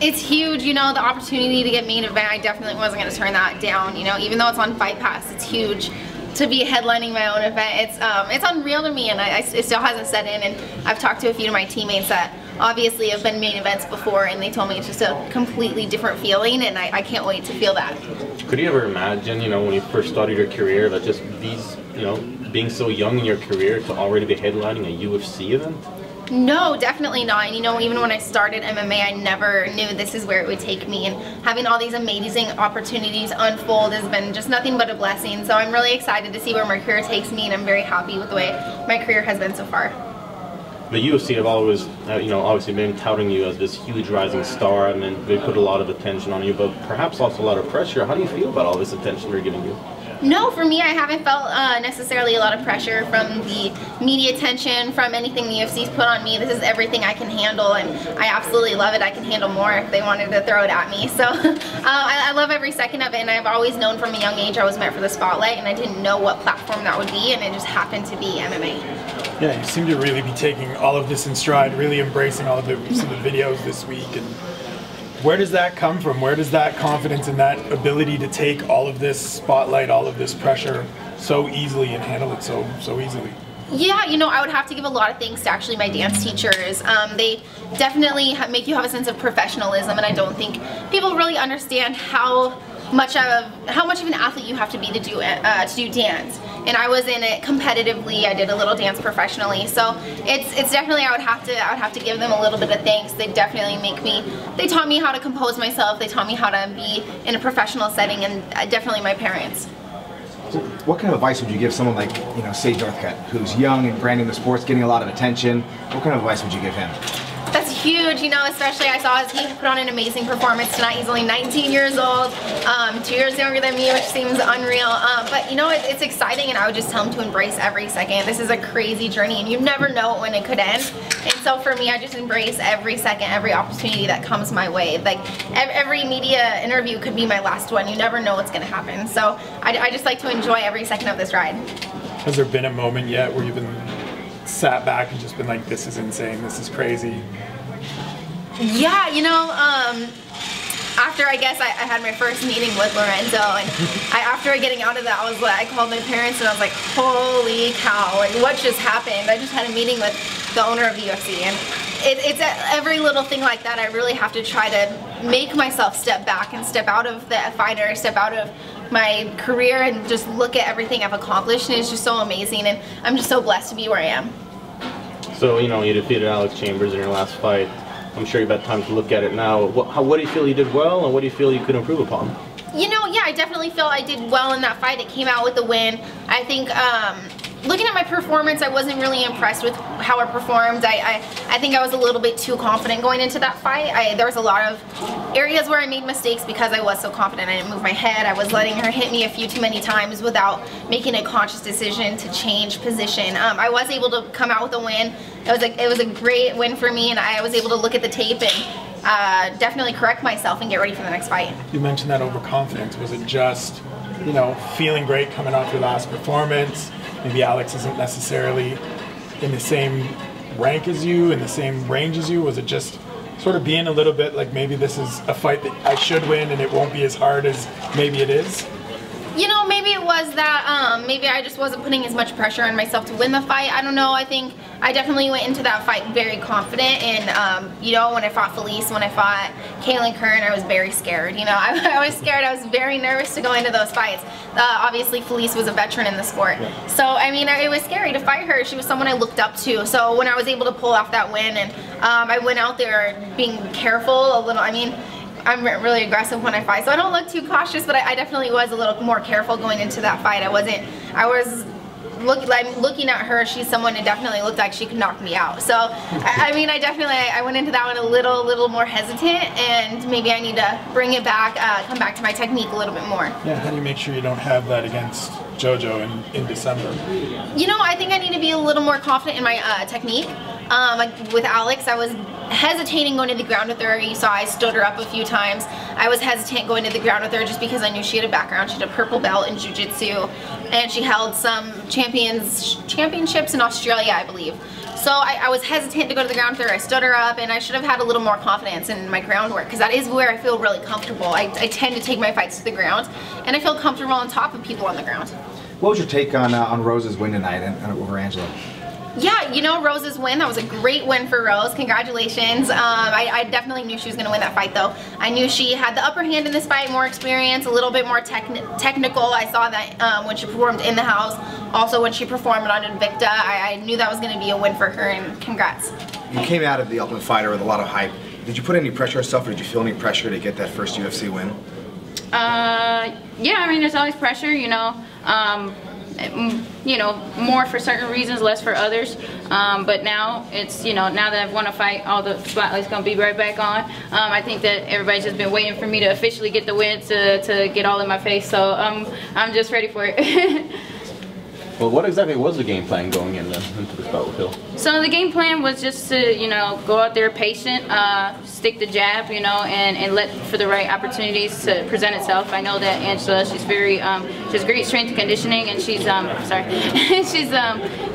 It's huge, you know, the opportunity to get main event. I definitely wasn't going to turn that down, you know, even though it's on Fight Pass. It's huge to be headlining my own event. It's unreal to me, and it still hasn't set in. And I've talked to a few of my teammates that obviously have been main events before, and they told me it's just a completely different feeling, and I can't wait to feel that. Could you ever imagine, you know, when you first started your career, that just these, you know, being so young in your career to already be headlining a UFC event? No, definitely not. And you know, even when I started MMA, I never knew this is where it would take me, and having all these amazing opportunities unfold has been just nothing but a blessing. So I'm really excited to see where my career takes me, and I'm very happy with the way my career has been so far. The UFC have always, you know, obviously been touting you as this huge rising star, and then they put a lot of attention on you, but perhaps also a lot of pressure. How do you feel about all this attention they're giving you? No, for me, I haven't felt necessarily a lot of pressure from the media attention, from anything the UFC's put on me. This is everything I can handle, and I absolutely love it. I can handle more if they wanted to throw it at me. So I love every second of it, and I've always known from a young age I was meant for the spotlight, and I didn't know what platform that would be, and it just happened to be MMA. Yeah, you seem to really be taking all of this in stride, really embracing all of some of the videos this week. And where does that come from? Where does that confidence and that ability to take all of this spotlight, all of this pressure so easily and handle it so easily? Yeah, you know, I would have to give a lot of thanks to actually my dance teachers. They definitely make you have a sense of professionalism, and I don't think people really understand how much of an athlete you have to be to do dance. And I was in it competitively. I did a little dance professionally, so it's definitely, I would have to give them a little bit of thanks. They definitely they taught me how to compose myself. They taught me how to be in a professional setting, and definitely my parents. So what kind of advice would you give someone like, you know, Sage Northcutt, who's young and brand new to the sports, getting a lot of attention? What kind of advice would you give him? That's huge, you know, especially I saw he put on an amazing performance tonight. He's only 19 years old, 2 years younger than me, which seems unreal. But you know, it's exciting, and I would just tell him to embrace every second. This is a crazy journey, and you never know when it could end. And so for me, I just embrace every second, every opportunity that comes my way. Like every media interview could be my last one. You never know what's going to happen. So I just like to enjoy every second of this ride. Has there been a moment yet where you've been sat back and just been like, this is insane, this is crazy? Yeah, you know, after I guess I had my first meeting with Lorenzo, and after getting out of that, I called my parents and I was like, holy cow, like what just happened? I just had a meeting with the owner of the UFC, and it's every little thing like that. I really have to try to make myself step back and step out of the fighter, step out of my career, and just look at everything I've accomplished, and it's just so amazing, and I'm just so blessed to be where I am. So, you know, you defeated Alex Chambers in your last fight. I'm sure you've had time to look at it now. What do you feel you did well, and what do you feel you could improve upon? You know, yeah, I definitely feel I did well in that fight. It came out with a win. I think looking at my performance, I wasn't really impressed with how I performed. I think I was a little bit too confident going into that fight. There was a lot of areas where I made mistakes because I was so confident. I didn't move my head. I was letting her hit me a few too many times without making a conscious decision to change position. I was able to come out with a win. It was a great win for me, and I was able to look at the tape and definitely correct myself and get ready for the next fight. You mentioned that overconfidence. Was it just, you know, feeling great coming off your last performance? Maybe Alex isn't necessarily in the same rank as you, in the same range as you. Was it just sort of being a little bit like, maybe this is a fight that I should win and it won't be as hard as maybe it is? You know, maybe it was that, maybe I just wasn't putting as much pressure on myself to win the fight. I don't know. I think I definitely went into that fight very confident, and, you know, when I fought Felice, when I fought Kaylin Curran, I was very scared. You know, I was scared. I was very nervous to go into those fights. Obviously, Felice was a veteran in the sport. So, I mean, it was scary to fight her. She was someone I looked up to. So when I was able to pull off that win, and I went out there being careful a little, I mean, I'm really aggressive when I fight, so I don't look too cautious, but I definitely was a little more careful going into that fight. I was looking at her. She's someone who definitely looked like she could knock me out. So, I mean, I went into that one a little more hesitant, and maybe I need to bring it back, come back to my technique a little bit more. Yeah, how do you make sure you don't have that against JoJo in December? You know, I think I need to be a little more confident in my technique. Like with Alex, I was hesitating going to the ground with her. You saw I stood her up a few times. I was hesitant going to the ground with her just because I knew she had a background. She had a purple belt in jiu-jitsu, and she held some championships in Australia, I believe. So I was hesitant to go to the ground with her. I stood her up, and I should have had a little more confidence in my groundwork, because that is where I feel really comfortable. I tend to take my fights to the ground, and I feel comfortable on top of people on the ground. What was your take on Rose's win tonight over Angela? Yeah, you know, Rose's win, that was a great win for Rose. Congratulations. I definitely knew she was going to win that fight, though. I knew she had the upper hand in this fight, more experience, a little bit more technical. I saw that when she performed in the house. Also, when she performed on Invicta, I knew that was going to be a win for her, and congrats. You came out of the Ultimate Fighter with a lot of hype. Did you put any pressure on yourself, or did you feel any pressure to get that first UFC win? Yeah, I mean, there's always pressure, you know. You know, more for certain reasons, less for others. But now it's, you know, now that I've won a fight, all the spotlight's gonna be right back on. I think that everybody's just been waiting for me to officially get the win to get all in my face. So I'm just ready for it. Well, what exactly was the game plan going into this bout with Hill? So the game plan was just to, you know, go out there patient, stick the jab, you know, and let for the right opportunities to present itself. I know that Angela, she's very, she has great strength and conditioning, and she's, she's,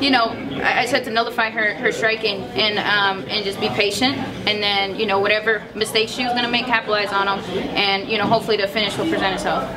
you know, I just had to nullify her striking and just be patient, and then, you know, whatever mistakes she was going to make, capitalize on them, and, you know, hopefully the finish will present itself.